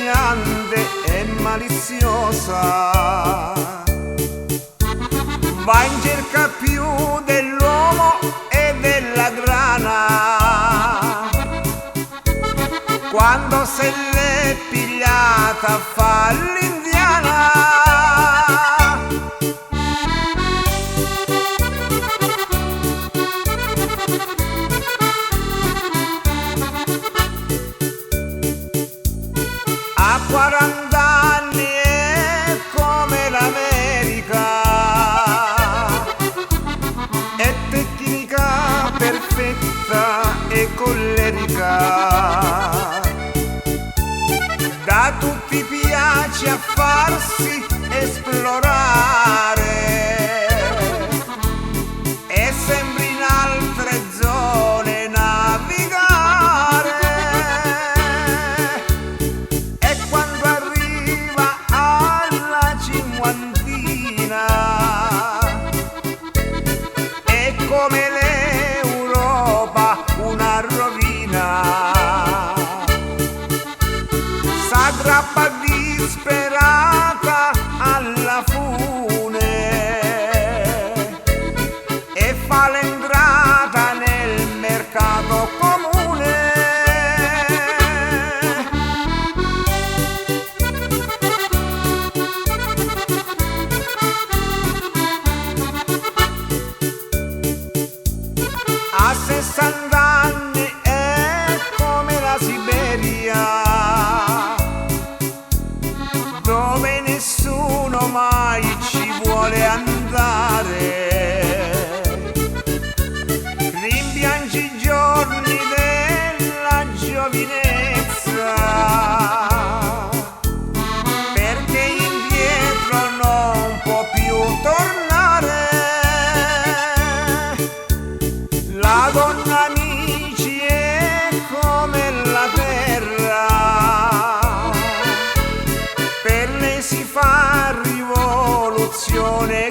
invidiante e maliziosa, va in cerca più dell'uomo e della grana. Quando se l'è pigliata a far l'indiana, a 40 anni è come l'America, è tecnica perfetta e collerica. Da tutti piace a farsi esplorare e sembra in altre zone navigare. E quando arriva alla cinquantina è come l'Europa una rovina. S'aggrappa disperata alla fune e fa l'entrata nel mercato comune. A 60 anni è come la Siberia, dove nessuno mai ci vuole andare. Rimpiangi i giorni della giovinezza, perché indietro non può più tornare. La donna, amici, è come la terra, per lei si fa rivoluzione